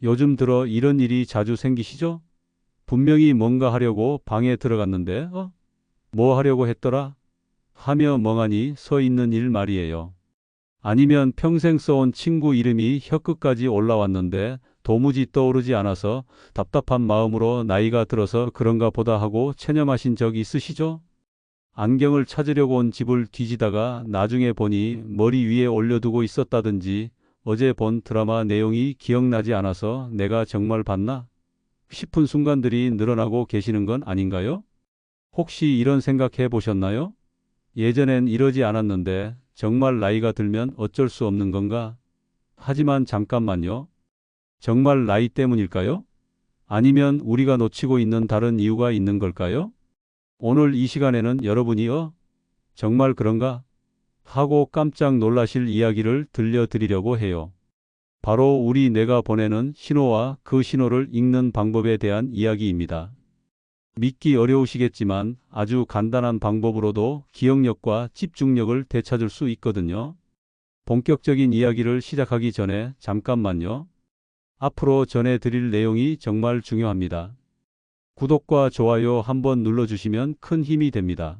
요즘 들어 이런 일이 자주 생기시죠? 분명히 뭔가 하려고 방에 들어갔는데, 뭐 하려고 했더라? 하며 멍하니 서 있는 일 말이에요. 아니면 평생 써온 친구 이름이 혀끝까지 올라왔는데 도무지 떠오르지 않아서 답답한 마음으로 나이가 들어서 그런가 보다 하고 체념하신 적 있으시죠? 안경을 찾으려고 온 집을 뒤지다가 나중에 보니 머리 위에 올려두고 있었다든지 어제 본 드라마 내용이 기억나지 않아서 내가 정말 봤나 싶은 순간들이 늘어나고 계시는 건 아닌가요? 혹시 이런 생각해 보셨나요? 예전엔 이러지 않았는데 정말 나이가 들면 어쩔 수 없는 건가? 하지만 잠깐만요. 정말 나이 때문일까요? 아니면 우리가 놓치고 있는 다른 이유가 있는 걸까요? 오늘 이 시간에는 여러분이 정말 그런가? 하고 깜짝 놀라실 이야기를 들려드리려고 해요. 바로 우리 뇌가 보내는 신호와 그 신호를 읽는 방법에 대한 이야기입니다. 믿기 어려우시겠지만 아주 간단한 방법으로도 기억력과 집중력을 되찾을 수 있거든요. 본격적인 이야기를 시작하기 전에 잠깐만요. 앞으로 전해드릴 내용이 정말 중요합니다. 구독과 좋아요 한번 눌러주시면 큰 힘이 됩니다.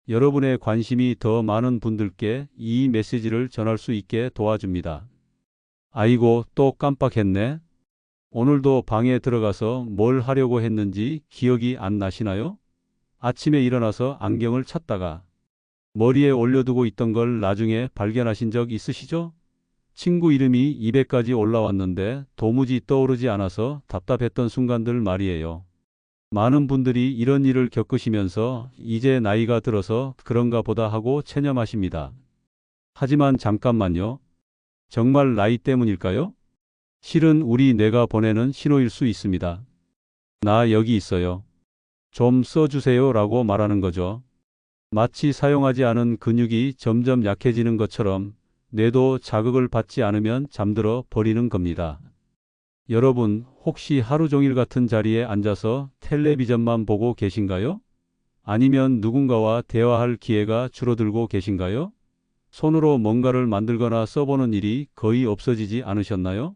여러분의 관심이 더 많은 분들께 이 메시지를 전할 수 있게 도와줍니다. 아이고, 또 깜빡했네. 오늘도 방에 들어가서 뭘 하려고 했는지 기억이 안 나시나요? 아침에 일어나서 안경을 찾다가 머리에 올려두고 있던 걸 나중에 발견하신 적 있으시죠? 친구 이름이 입에까지 올라왔는데 도무지 떠오르지 않아서 답답했던 순간들 말이에요. 많은 분들이 이런 일을 겪으시면서 이제 나이가 들어서 그런가 보다 하고 체념하십니다. 하지만 잠깐만요. 정말 나이 때문일까요? 실은 우리 뇌가 보내는 신호일 수 있습니다. 나 여기 있어요. 좀 써주세요 라고 말하는 거죠. 마치 사용하지 않은 근육이 점점 약해지는 것처럼 뇌도 자극을 받지 않으면 잠들어 버리는 겁니다. 여러분, 혹시 하루 종일 같은 자리에 앉아서 텔레비전만 보고 계신가요? 아니면 누군가와 대화할 기회가 줄어들고 계신가요? 손으로 뭔가를 만들거나 써보는 일이 거의 없어지지 않으셨나요?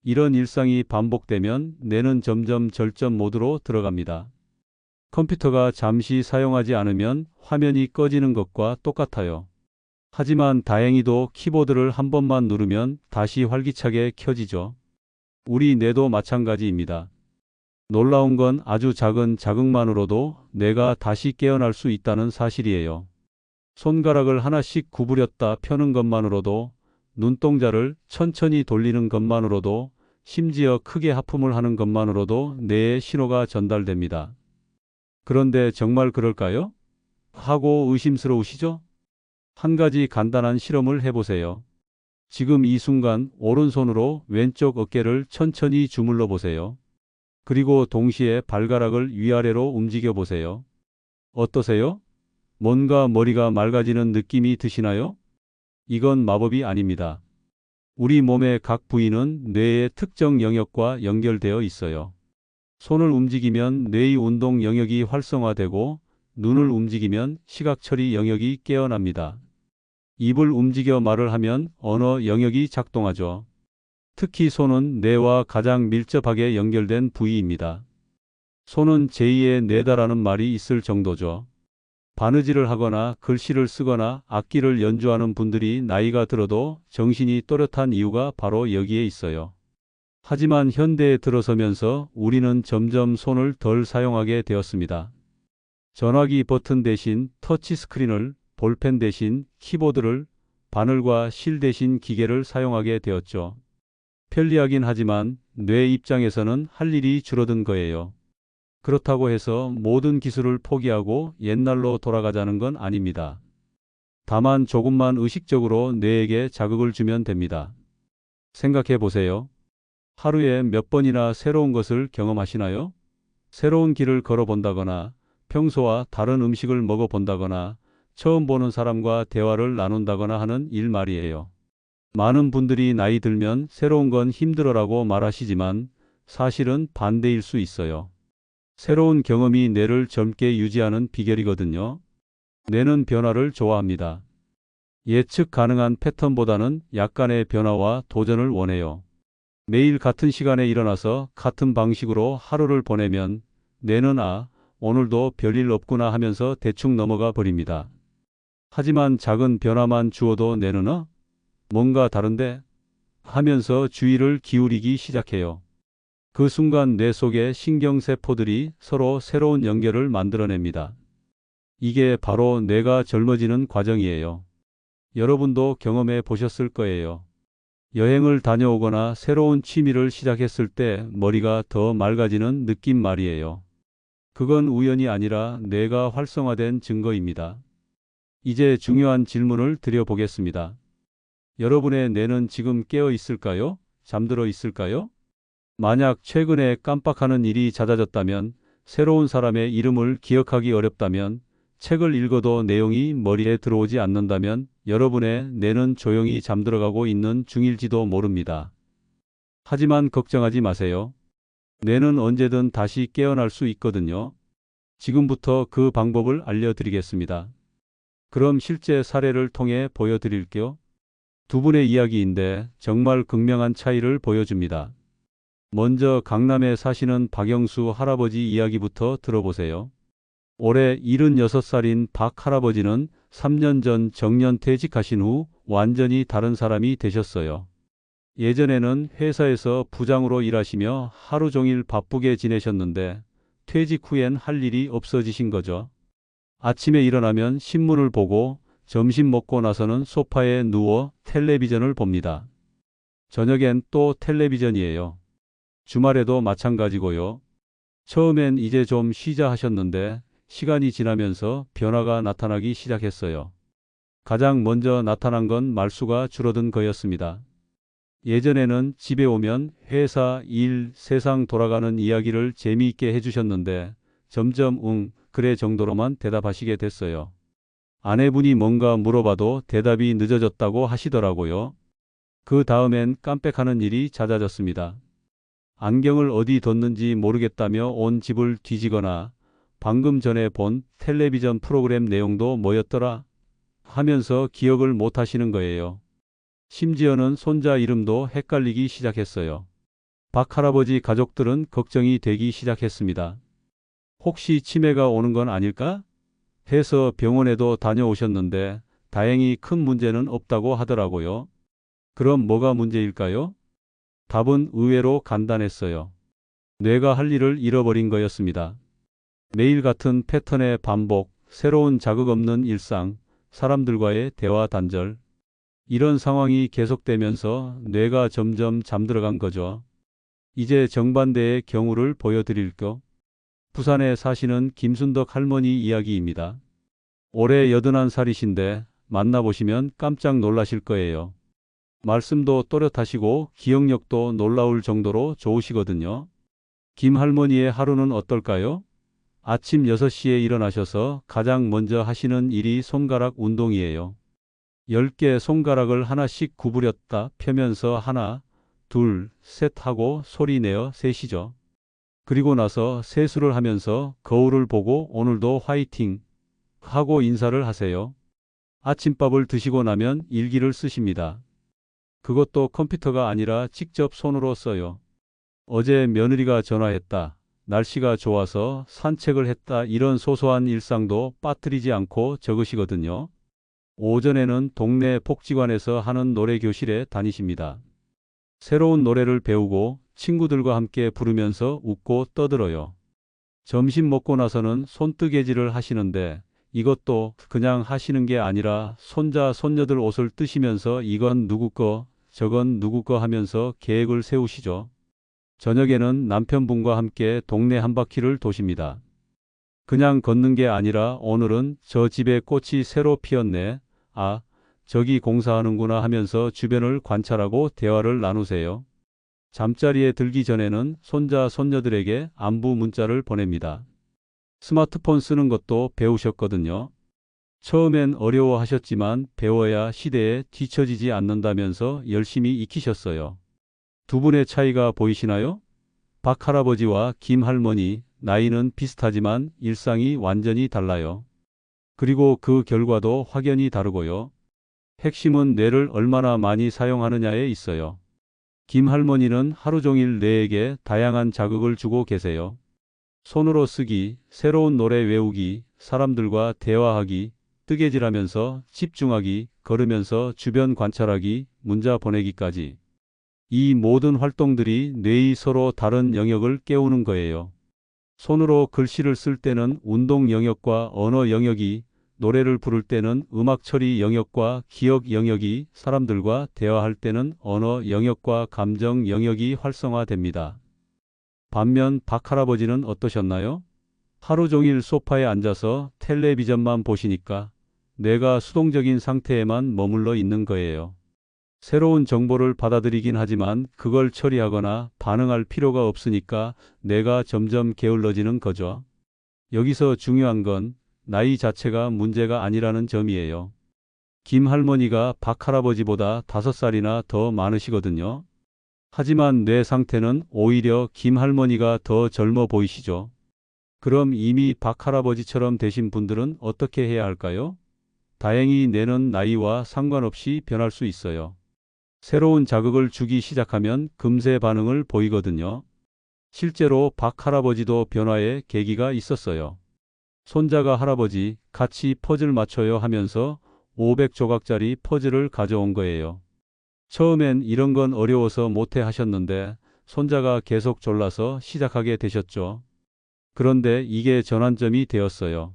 이런 일상이 반복되면 뇌는 점점 절전 모드로 들어갑니다. 컴퓨터가 잠시 사용하지 않으면 화면이 꺼지는 것과 똑같아요. 하지만 다행히도 키보드를 한 번만 누르면 다시 활기차게 켜지죠. 우리 뇌도 마찬가지입니다. 놀라운 건 아주 작은 자극만으로도 뇌가 다시 깨어날 수 있다는 사실이에요. 손가락을 하나씩 구부렸다 펴는 것만으로도, 눈동자를 천천히 돌리는 것만으로도, 심지어 크게 하품을 하는 것만으로도 뇌에 신호가 전달됩니다. 그런데 정말 그럴까요? 하고 의심스러우시죠? 한 가지 간단한 실험을 해보세요. 지금 이 순간 오른손으로 왼쪽 어깨를 천천히 주물러 보세요. 그리고 동시에 발가락을 위아래로 움직여 보세요. 어떠세요? 뭔가 머리가 맑아지는 느낌이 드시나요? 이건 마법이 아닙니다. 우리 몸의 각 부위는 뇌의 특정 영역과 연결되어 있어요. 손을 움직이면 뇌의 운동 영역이 활성화되고 눈을 움직이면 시각 처리 영역이 깨어납니다. 입을 움직여 말을 하면 언어 영역이 작동하죠. 특히 손은 뇌와 가장 밀접하게 연결된 부위입니다. 손은 제2의 뇌다라는 말이 있을 정도죠. 바느질을 하거나 글씨를 쓰거나 악기를 연주하는 분들이 나이가 들어도 정신이 또렷한 이유가 바로 여기에 있어요. 하지만 현대에 들어서면서 우리는 점점 손을 덜 사용하게 되었습니다. 전화기 버튼 대신 터치스크린을, 볼펜 대신 키보드를, 바늘과 실 대신 기계를 사용하게 되었죠. 편리하긴 하지만 뇌 입장에서는 할 일이 줄어든 거예요. 그렇다고 해서 모든 기술을 포기하고 옛날로 돌아가자는 건 아닙니다. 다만 조금만 의식적으로 뇌에게 자극을 주면 됩니다. 생각해 보세요. 하루에 몇 번이나 새로운 것을 경험하시나요? 새로운 길을 걸어본다거나, 평소와 다른 음식을 먹어본다거나, 처음 보는 사람과 대화를 나눈다거나 하는 일 말이에요. 많은 분들이 나이 들면 새로운 건 힘들어라고 말하시지만 사실은 반대일 수 있어요. 새로운 경험이 뇌를 젊게 유지하는 비결이거든요. 뇌는 변화를 좋아합니다. 예측 가능한 패턴보다는 약간의 변화와 도전을 원해요. 매일 같은 시간에 일어나서 같은 방식으로 하루를 보내면 뇌는 오늘도 별일 없구나 하면서 대충 넘어가 버립니다. 하지만 작은 변화만 주어도 뇌는 뭔가 다른데 하면서 주의를 기울이기 시작해요. 그 순간 뇌 속의 신경세포들이 서로 새로운 연결을 만들어냅니다. 이게 바로 뇌가 젊어지는 과정이에요. 여러분도 경험해 보셨을 거예요. 여행을 다녀오거나 새로운 취미를 시작했을 때 머리가 더 맑아지는 느낌 말이에요. 그건 우연이 아니라 뇌가 활성화된 증거입니다. 이제 중요한 질문을 드려보겠습니다. 여러분의 뇌는 지금 깨어 있을까요? 잠들어 있을까요? 만약 최근에 깜빡하는 일이 잦아졌다면, 새로운 사람의 이름을 기억하기 어렵다면, 책을 읽어도 내용이 머리에 들어오지 않는다면 여러분의 뇌는 조용히 잠들어가고 있는 중일지도 모릅니다. 하지만 걱정하지 마세요. 뇌는 언제든 다시 깨어날 수 있거든요. 지금부터 그 방법을 알려드리겠습니다. 그럼 실제 사례를 통해 보여드릴게요. 두 분의 이야기인데 정말 극명한 차이를 보여줍니다. 먼저 강남에 사시는 박영수 할아버지 이야기부터 들어보세요. 올해 76살인 박 할아버지는 3년 전 정년퇴직하신 후 완전히 다른 사람이 되셨어요. 예전에는 회사에서 부장으로 일하시며 하루 종일 바쁘게 지내셨는데 퇴직 후엔 할 일이 없어지신 거죠. 아침에 일어나면 신문을 보고 점심 먹고 나서는 소파에 누워 텔레비전을 봅니다. 저녁엔 또 텔레비전이에요. 주말에도 마찬가지고요. 처음엔 이제 좀 쉬자 하셨는데 시간이 지나면서 변화가 나타나기 시작했어요. 가장 먼저 나타난 건 말수가 줄어든 거였습니다. 예전에는 집에 오면 회사, 일, 세상 돌아가는 이야기를 재미있게 해주셨는데 점점 그래 정도로만 대답하시게 됐어요. 아내분이 뭔가 물어봐도 대답이 늦어졌다고 하시더라고요. 그 다음엔 깜빡하는 일이 잦아졌습니다. 안경을 어디 뒀는지 모르겠다며 온 집을 뒤지거나 방금 전에 본 텔레비전 프로그램 내용도 뭐였더라 하면서 기억을 못 하시는 거예요. 심지어는 손자 이름도 헷갈리기 시작했어요. 박 할아버지 가족들은 걱정이 되기 시작했습니다. 혹시 치매가 오는 건 아닐까? 해서 병원에도 다녀오셨는데 다행히 큰 문제는 없다고 하더라고요. 그럼 뭐가 문제일까요? 답은 의외로 간단했어요. 뇌가 할 일을 잃어버린 거였습니다. 매일 같은 패턴의 반복, 새로운 자극 없는 일상, 사람들과의 대화 단절. 이런 상황이 계속되면서 뇌가 점점 잠들어간 거죠. 이제 정반대의 경우를 보여드릴게요. 부산에 사시는 김순덕 할머니 이야기입니다. 올해 81살이신데 만나보시면 깜짝 놀라실 거예요. 말씀도 또렷하시고 기억력도 놀라울 정도로 좋으시거든요. 김 할머니의 하루는 어떨까요? 아침 6시에 일어나셔서 가장 먼저 하시는 일이 손가락 운동이에요. 10개 손가락을 하나씩 구부렸다 펴면서 하나, 둘, 셋 하고 소리 내어 세시죠. 그리고 나서 세수를 하면서 거울을 보고 오늘도 화이팅 하고 인사를 하세요. 아침밥을 드시고 나면 일기를 쓰십니다. 그것도 컴퓨터가 아니라 직접 손으로 써요. 어제 며느리가 전화했다. 날씨가 좋아서 산책을 했다. 이런 소소한 일상도 빠뜨리지 않고 적으시거든요. 오전에는 동네 복지관에서 하는 노래 교실에 다니십니다. 새로운 노래를 배우고 친구들과 함께 부르면서 웃고 떠들어요. 점심 먹고 나서는 손뜨개질을 하시는데 이것도 그냥 하시는 게 아니라 손자, 손녀들 옷을 뜨시면서 이건 누구 거, 저건 누구 거 하면서 계획을 세우시죠. 저녁에는 남편분과 함께 동네 한 바퀴를 도십니다. 그냥 걷는 게 아니라 오늘은 저 집에 꽃이 새로 피었네. 저기 공사하는구나 하면서 주변을 관찰하고 대화를 나누세요. 잠자리에 들기 전에는 손자, 손녀들에게 안부 문자를 보냅니다. 스마트폰 쓰는 것도 배우셨거든요. 처음엔 어려워하셨지만 배워야 시대에 뒤처지지 않는다면서 열심히 익히셨어요. 두 분의 차이가 보이시나요? 박 할아버지와 김 할머니, 나이는 비슷하지만 일상이 완전히 달라요. 그리고 그 결과도 확연히 다르고요. 핵심은 뇌를 얼마나 많이 사용하느냐에 있어요. 김할머니는 하루 종일 뇌에게 다양한 자극을 주고 계세요. 손으로 쓰기, 새로운 노래 외우기, 사람들과 대화하기, 뜨개질하면서 집중하기, 걸으면서 주변 관찰하기, 문자 보내기까지. 이 모든 활동들이 뇌의 서로 다른 영역을 깨우는 거예요. 손으로 글씨를 쓸 때는 운동 영역과 언어 영역이, 노래를 부를 때는 음악 처리 영역과 기억 영역이, 사람들과 대화할 때는 언어 영역과 감정 영역이 활성화됩니다. 반면 박할아버지는 어떠셨나요? 하루 종일 소파에 앉아서 텔레비전만 보시니까 뇌가 수동적인 상태에만 머물러 있는 거예요. 새로운 정보를 받아들이긴 하지만 그걸 처리하거나 반응할 필요가 없으니까 뇌가 점점 게을러지는 거죠. 여기서 중요한 건 나이 자체가 문제가 아니라는 점이에요. 김 할머니가 박 할아버지보다 5살이나 더 많으시거든요. 하지만 뇌 상태는 오히려 김 할머니가 더 젊어 보이시죠. 그럼 이미 박 할아버지처럼 되신 분들은 어떻게 해야 할까요? 다행히 뇌는 나이와 상관없이 변할 수 있어요. 새로운 자극을 주기 시작하면 금세 반응을 보이거든요. 실제로 박 할아버지도 변화의 계기가 있었어요. 손자가 할아버지 같이 퍼즐 맞춰요 하면서 500조각짜리 퍼즐을 가져온 거예요. 처음엔 이런 건 어려워서 못해 하셨는데 손자가 계속 졸라서 시작하게 되셨죠. 그런데 이게 전환점이 되었어요.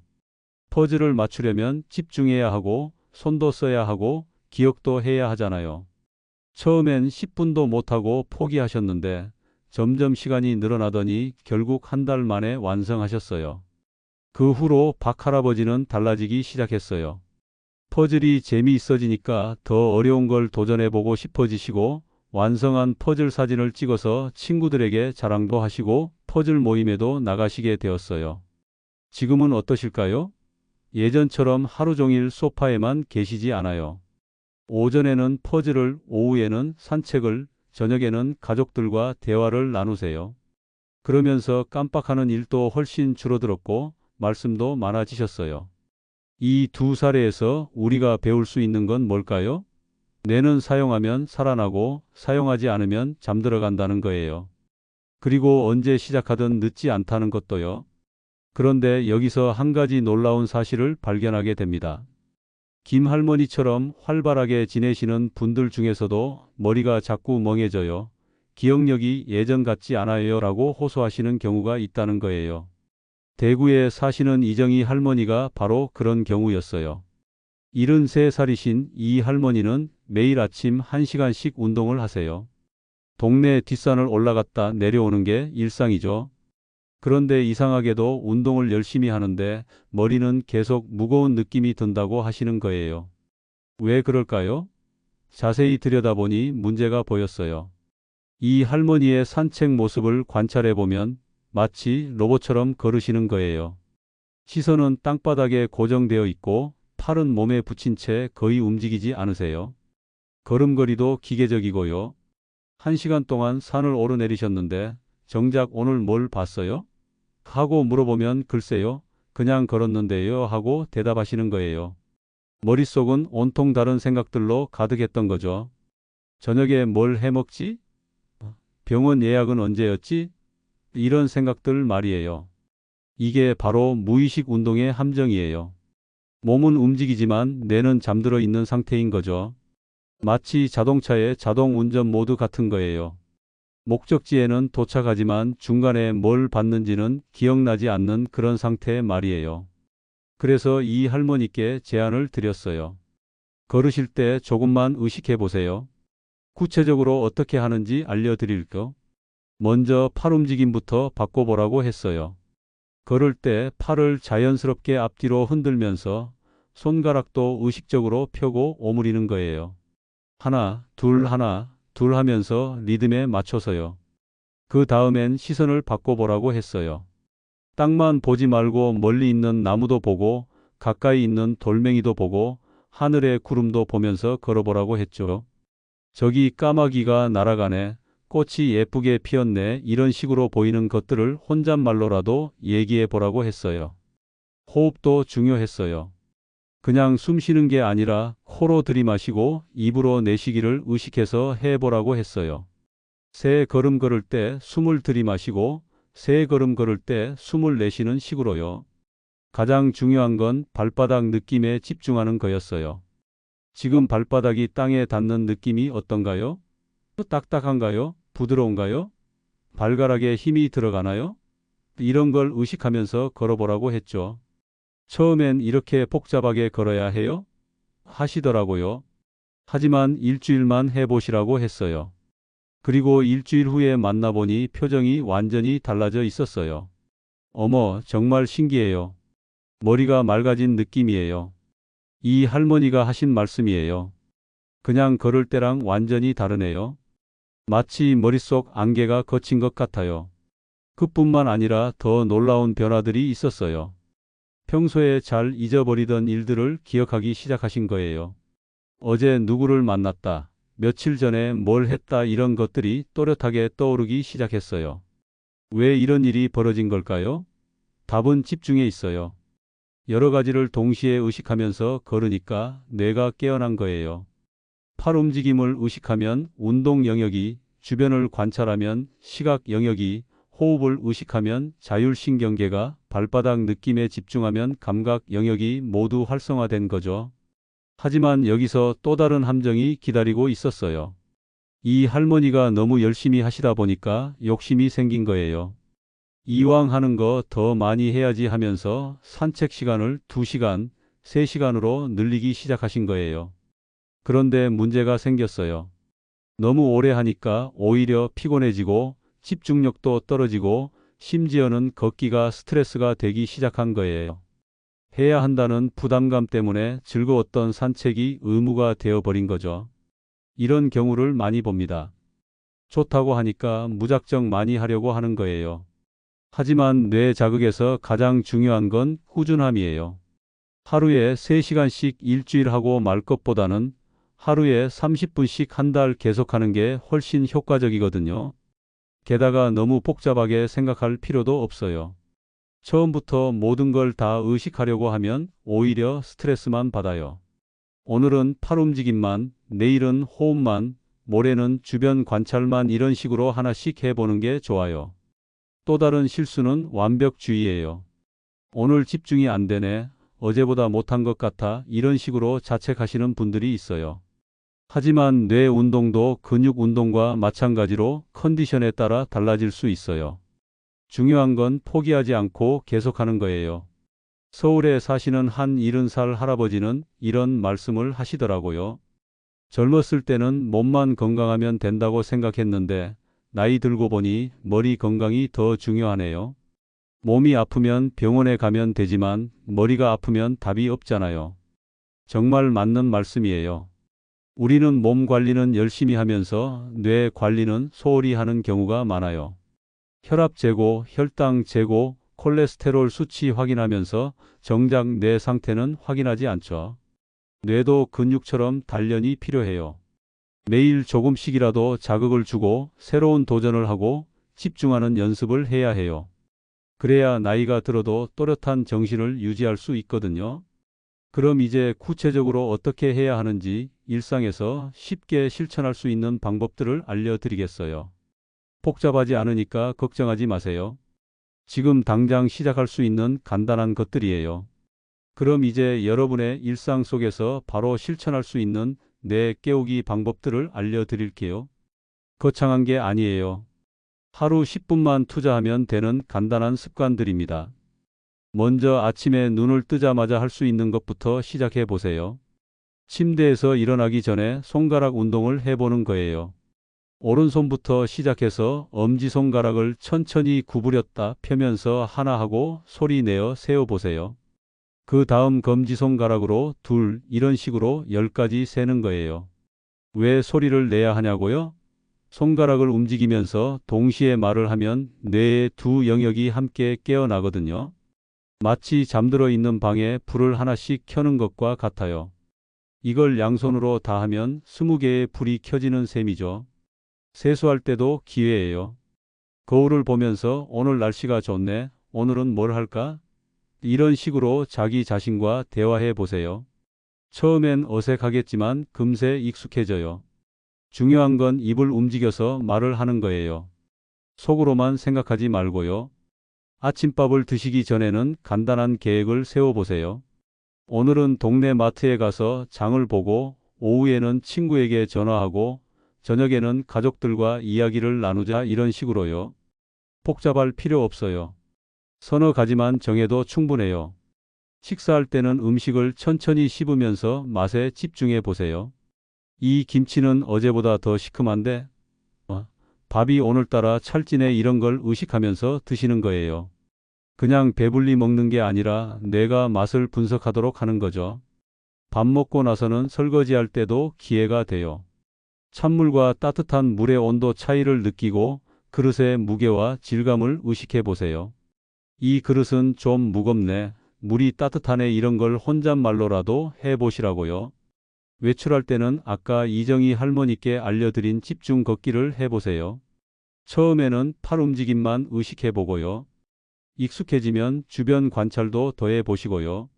퍼즐을 맞추려면 집중해야 하고 손도 써야 하고 기억도 해야 하잖아요. 처음엔 10분도 못하고 포기하셨는데 점점 시간이 늘어나더니 결국 한 달 만에 완성하셨어요. 그 후로 박 할아버지는 달라지기 시작했어요. 퍼즐이 재미있어지니까 더 어려운 걸 도전해보고 싶어지시고 완성한 퍼즐 사진을 찍어서 친구들에게 자랑도 하시고 퍼즐 모임에도 나가시게 되었어요. 지금은 어떠실까요? 예전처럼 하루 종일 소파에만 계시지 않아요. 오전에는 퍼즐을, 오후에는 산책을, 저녁에는 가족들과 대화를 나누세요. 그러면서 깜빡하는 일도 훨씬 줄어들었고 말씀도 많아지셨어요. 이 두 사례에서 우리가 배울 수 있는 건 뭘까요? 뇌는 사용하면 살아나고 사용하지 않으면 잠들어 간다는 거예요. 그리고 언제 시작하든 늦지 않다는 것도요. 그런데 여기서 한 가지 놀라운 사실을 발견하게 됩니다. 김 할머니처럼 활발하게 지내시는 분들 중에서도 머리가 자꾸 멍해져요. 기억력이 예전 같지 않아요 라고 호소하시는 경우가 있다는 거예요. 대구에 사시는 이정희 할머니가 바로 그런 경우였어요. 73살이신 이 할머니는 매일 아침 1시간씩 운동을 하세요. 동네 뒷산을 올라갔다 내려오는 게 일상이죠. 그런데 이상하게도 운동을 열심히 하는데 머리는 계속 무거운 느낌이 든다고 하시는 거예요. 왜 그럴까요? 자세히 들여다보니 문제가 보였어요. 이 할머니의 산책 모습을 관찰해 보면 마치 로봇처럼 걸으시는 거예요. 시선은 땅바닥에 고정되어 있고 팔은 몸에 붙인 채 거의 움직이지 않으세요. 걸음걸이도 기계적이고요. 1시간 동안 산을 오르내리셨는데 정작 오늘 뭘 봤어요? 하고 물어보면 글쎄요, 그냥 걸었는데요 하고 대답하시는 거예요. 머릿속은 온통 다른 생각들로 가득했던 거죠. 저녁에 뭘 해먹지? 병원 예약은 언제였지? 이런 생각들 말이에요. 이게 바로 무의식 운동의 함정이에요. 몸은 움직이지만 뇌는 잠들어 있는 상태인 거죠. 마치 자동차의 자동 운전 모드 같은 거예요. 목적지에는 도착하지만 중간에 뭘 봤는지는 기억나지 않는 그런 상태 말이에요. 그래서 이 할머니께 제안을 드렸어요. 걸으실 때 조금만 의식해 보세요. 구체적으로 어떻게 하는지 알려드릴게요. 먼저 팔 움직임부터 바꿔보라고 했어요. 걸을 때 팔을 자연스럽게 앞뒤로 흔들면서 손가락도 의식적으로 펴고 오므리는 거예요. 하나, 둘 하면서 리듬에 맞춰서요. 그 다음엔 시선을 바꿔보라고 했어요. 땅만 보지 말고 멀리 있는 나무도 보고 가까이 있는 돌멩이도 보고 하늘의 구름도 보면서 걸어보라고 했죠. 저기 까마귀가 날아가네. 꽃이 예쁘게 피었네. 이런 식으로 보이는 것들을 혼잣말로라도 얘기해 보라고 했어요. 호흡도 중요했어요. 그냥 숨 쉬는 게 아니라 코로 들이마시고 입으로 내쉬기를 의식해서 해보라고 했어요. 세 걸음 걸을 때 숨을 들이마시고 세 걸음 걸을 때 숨을 내쉬는 식으로요. 가장 중요한 건 발바닥 느낌에 집중하는 거였어요. 지금 발바닥이 땅에 닿는 느낌이 어떤가요? 딱딱한가요? 부드러운가요? 발가락에 힘이 들어가나요? 이런 걸 의식하면서 걸어보라고 했죠. 처음엔 이렇게 복잡하게 걸어야 해요? 하시더라고요. 하지만 일주일만 해보시라고 했어요. 그리고 일주일 후에 만나보니 표정이 완전히 달라져 있었어요. 어머, 정말 신기해요. 머리가 맑아진 느낌이에요. 이 할머니가 하신 말씀이에요. 그냥 걸을 때랑 완전히 다르네요. 마치 머릿속 안개가 걷힌 것 같아요. 그뿐만 아니라 더 놀라운 변화들이 있었어요. 평소에 잘 잊어버리던 일들을 기억하기 시작하신 거예요. 어제 누구를 만났다, 며칠 전에 뭘 했다 이런 것들이 또렷하게 떠오르기 시작했어요. 왜 이런 일이 벌어진 걸까요? 답은 집중에 있어요. 여러 가지를 동시에 의식하면서 걸으니까 뇌가 깨어난 거예요. 팔 움직임을 의식하면 운동 영역이, 주변을 관찰하면 시각 영역이, 호흡을 의식하면 자율신경계가, 발바닥 느낌에 집중하면 감각 영역이 모두 활성화된 거죠. 하지만 여기서 또 다른 함정이 기다리고 있었어요. 이 할머니가 너무 열심히 하시다 보니까 욕심이 생긴 거예요. 이왕 하는 거 더 많이 해야지 하면서 산책 시간을 2시간, 3시간으로 늘리기 시작하신 거예요. 그런데 문제가 생겼어요. 너무 오래 하니까 오히려 피곤해지고 집중력도 떨어지고 심지어는 걷기가 스트레스가 되기 시작한 거예요. 해야 한다는 부담감 때문에 즐거웠던 산책이 의무가 되어버린 거죠. 이런 경우를 많이 봅니다. 좋다고 하니까 무작정 많이 하려고 하는 거예요. 하지만 뇌 자극에서 가장 중요한 건 꾸준함이에요. 하루에 3시간씩 일주일 하고 말 것보다는 하루에 30분씩 한 달 계속하는 게 훨씬 효과적이거든요. 게다가 너무 복잡하게 생각할 필요도 없어요. 처음부터 모든 걸 다 의식하려고 하면 오히려 스트레스만 받아요. 오늘은 팔 움직임만, 내일은 호흡만, 모레는 주변 관찰만 이런 식으로 하나씩 해보는 게 좋아요. 또 다른 실수는 완벽주의예요. 오늘 집중이 안 되네, 어제보다 못한 것 같아 이런 식으로 자책하시는 분들이 있어요. 하지만 뇌 운동도 근육 운동과 마찬가지로 컨디션에 따라 달라질 수 있어요. 중요한 건 포기하지 않고 계속하는 거예요. 서울에 사시는 한 70살 할아버지는 이런 말씀을 하시더라고요. 젊었을 때는 몸만 건강하면 된다고 생각했는데 나이 들고 보니 머리 건강이 더 중요하네요. 몸이 아프면 병원에 가면 되지만 머리가 아프면 답이 없잖아요. 정말 맞는 말씀이에요. 우리는 몸 관리는 열심히 하면서 뇌 관리는 소홀히 하는 경우가 많아요. 혈압 재고, 혈당 재고, 콜레스테롤 수치 확인하면서 정작 뇌 상태는 확인하지 않죠. 뇌도 근육처럼 단련이 필요해요. 매일 조금씩이라도 자극을 주고 새로운 도전을 하고 집중하는 연습을 해야 해요. 그래야 나이가 들어도 또렷한 정신을 유지할 수 있거든요. 그럼 이제 구체적으로 어떻게 해야 하는지 일상에서 쉽게 실천할 수 있는 방법들을 알려드리겠어요. 복잡하지 않으니까 걱정하지 마세요. 지금 당장 시작할 수 있는 간단한 것들이에요. 그럼 이제 여러분의 일상 속에서 바로 실천할 수 있는 뇌 깨우기 방법들을 알려드릴게요. 거창한 게 아니에요. 하루 10분만 투자하면 되는 간단한 습관들입니다. 먼저 아침에 눈을 뜨자마자 할 수 있는 것부터 시작해 보세요. 침대에서 일어나기 전에 손가락 운동을 해보는 거예요. 오른손부터 시작해서 엄지손가락을 천천히 구부렸다 펴면서 하나 하고 소리 내어 세어보세요. 그 다음 검지손가락으로 둘, 이런 식으로 10가지 세는 거예요. 왜 소리를 내야 하냐고요? 손가락을 움직이면서 동시에 말을 하면 뇌의 두 영역이 함께 깨어나거든요. 마치 잠들어 있는 방에 불을 하나씩 켜는 것과 같아요. 이걸 양손으로 다 하면 20개의 불이 켜지는 셈이죠. 세수할 때도 기회예요. 거울을 보면서 오늘 날씨가 좋네, 오늘은 뭘 할까? 이런 식으로 자기 자신과 대화해 보세요. 처음엔 어색하겠지만 금세 익숙해져요. 중요한 건 입을 움직여서 말을 하는 거예요. 속으로만 생각하지 말고요. 아침밥을 드시기 전에는 간단한 계획을 세워보세요. 오늘은 동네 마트에 가서 장을 보고, 오후에는 친구에게 전화하고, 저녁에는 가족들과 이야기를 나누자, 이런 식으로요. 복잡할 필요 없어요. 서너 가지만 정해도 충분해요. 식사할 때는 음식을 천천히 씹으면서 맛에 집중해 보세요. 이 김치는 어제보다 더 시큼한데, 밥이 오늘따라 찰지네, 이런 걸 의식하면서 드시는 거예요. 그냥 배불리 먹는 게 아니라 뇌가 맛을 분석하도록 하는 거죠. 밥 먹고 나서는 설거지할 때도 기회가 돼요. 찬물과 따뜻한 물의 온도 차이를 느끼고 그릇의 무게와 질감을 의식해 보세요. 이 그릇은 좀 무겁네, 물이 따뜻하네, 이런 걸 혼잣말로라도 해보시라고요. 외출할 때는 아까 이정희 할머니께 알려드린 집중 걷기를 해보세요. 처음에는 팔 움직임만 의식해 보고요. 익숙해지면 주변 관찰도 더해 보시고요.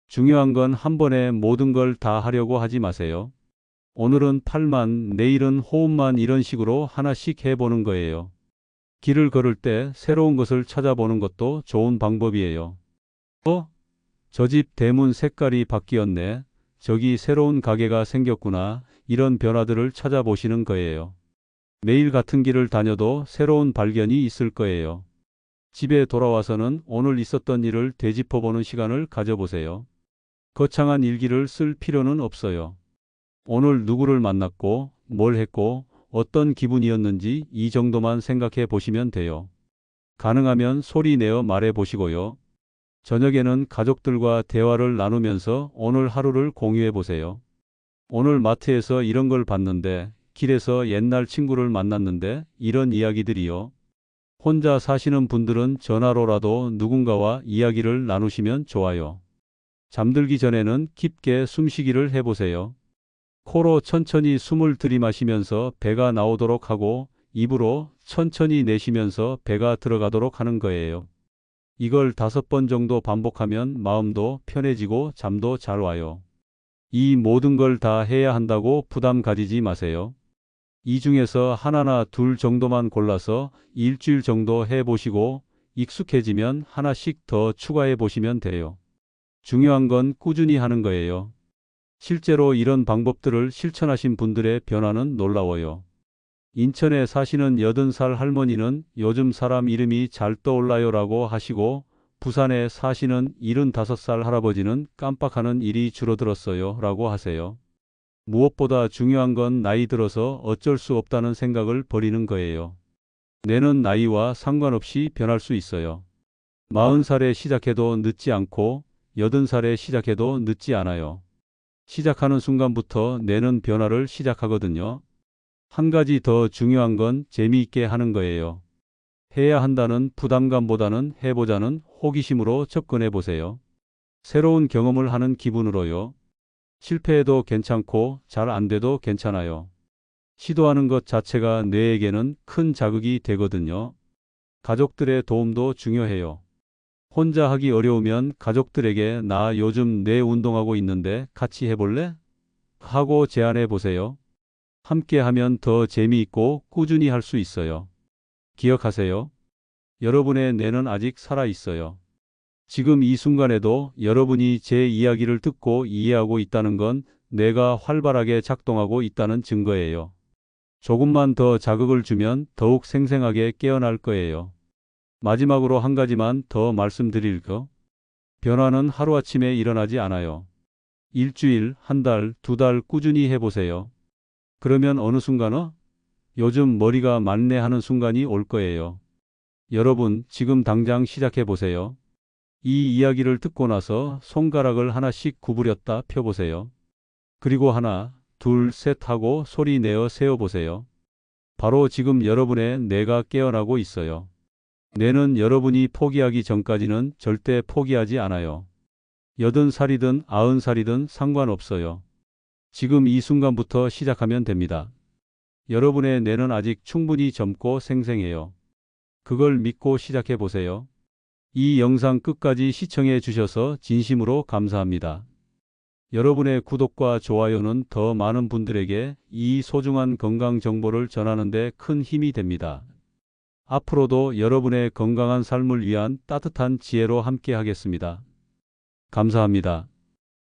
중요한 건 한 번에 모든 걸 다 하려고 하지 마세요. 오늘은 팔만, 내일은 호흡만, 이런 식으로 하나씩 해보는 거예요. 길을 걸을 때 새로운 것을 찾아보는 것도 좋은 방법이에요. 저 집 대문 색깔이 바뀌었네. 저기 새로운 가게가 생겼구나. 이런 변화들을 찾아보시는 거예요. 매일 같은 길을 다녀도 새로운 발견이 있을 거예요. 집에 돌아와서는 오늘 있었던 일을 되짚어보는 시간을 가져보세요. 거창한 일기를 쓸 필요는 없어요. 오늘 누구를 만났고, 뭘 했고, 어떤 기분이었는지, 이 정도만 생각해 보시면 돼요. 가능하면 소리 내어 말해 보시고요. 저녁에는 가족들과 대화를 나누면서 오늘 하루를 공유해 보세요. 오늘 마트에서 이런 걸 봤는데, 길에서 옛날 친구를 만났는데, 이런 이야기들이요. 혼자 사시는 분들은 전화로라도 누군가와 이야기를 나누시면 좋아요. 잠들기 전에는 깊게 숨쉬기를 해보세요. 코로 천천히 숨을 들이마시면서 배가 나오도록 하고, 입으로 천천히 내쉬면서 배가 들어가도록 하는 거예요. 이걸 5번 정도 반복하면 마음도 편해지고 잠도 잘 와요. 이 모든 걸 다 해야 한다고 부담 가지지 마세요. 이 중에서 하나나 둘 정도만 골라서 일주일 정도 해보시고 익숙해지면 하나씩 더 추가해 보시면 돼요. 중요한 건 꾸준히 하는 거예요. 실제로 이런 방법들을 실천하신 분들의 변화는 놀라워요. 인천에 사시는 80살 할머니는 요즘 사람 이름이 잘 떠올라요라고 하시고, 부산에 사시는 75살 할아버지는 깜빡하는 일이 줄어들었어요 라고 하세요. 무엇보다 중요한 건 나이 들어서 어쩔 수 없다는 생각을 버리는 거예요. 뇌는 나이와 상관없이 변할 수 있어요. 40살에 시작해도 늦지 않고 80살에 시작해도 늦지 않아요. 시작하는 순간부터 뇌는 변화를 시작하거든요. 한 가지 더 중요한 건 재미있게 하는 거예요. 해야 한다는 부담감보다는 해보자는 호기심으로 접근해 보세요. 새로운 경험을 하는 기분으로요. 실패해도 괜찮고 잘 안 돼도 괜찮아요. 시도하는 것 자체가 뇌에게는 큰 자극이 되거든요. 가족들의 도움도 중요해요. 혼자 하기 어려우면 가족들에게 나 요즘 뇌 운동하고 있는데 같이 해볼래? 하고 제안해 보세요. 함께 하면 더 재미있고 꾸준히 할 수 있어요. 기억하세요. 여러분의 뇌는 아직 살아 있어요. 지금 이 순간에도 여러분이 제 이야기를 듣고 이해하고 있다는 건 뇌가 활발하게 작동하고 있다는 증거예요. 조금만 더 자극을 주면 더욱 생생하게 깨어날 거예요. 마지막으로 한 가지만 더 말씀드릴 거. 변화는 하루아침에 일어나지 않아요. 일주일, 한 달, 2달 꾸준히 해보세요. 그러면 어느 순간 요즘 머리가 맞네 하는 순간이 올 거예요. 여러분, 지금 당장 시작해 보세요. 이 이야기를 듣고 나서 손가락을 하나씩 구부렸다 펴보세요. 그리고 하나, 둘, 셋 하고 소리 내어 세어보세요. 바로 지금 여러분의 뇌가 깨어나고 있어요. 뇌는 여러분이 포기하기 전까지는 절대 포기하지 않아요. 80살이든 90살이든 상관없어요. 지금 이 순간부터 시작하면 됩니다. 여러분의 뇌는 아직 충분히 젊고 생생해요. 그걸 믿고 시작해 보세요. 이 영상 끝까지 시청해 주셔서 진심으로 감사합니다. 여러분의 구독과 좋아요는 더 많은 분들에게 이 소중한 건강 정보를 전하는 데 큰 힘이 됩니다. 앞으로도 여러분의 건강한 삶을 위한 따뜻한 지혜로 함께 하겠습니다. 감사합니다.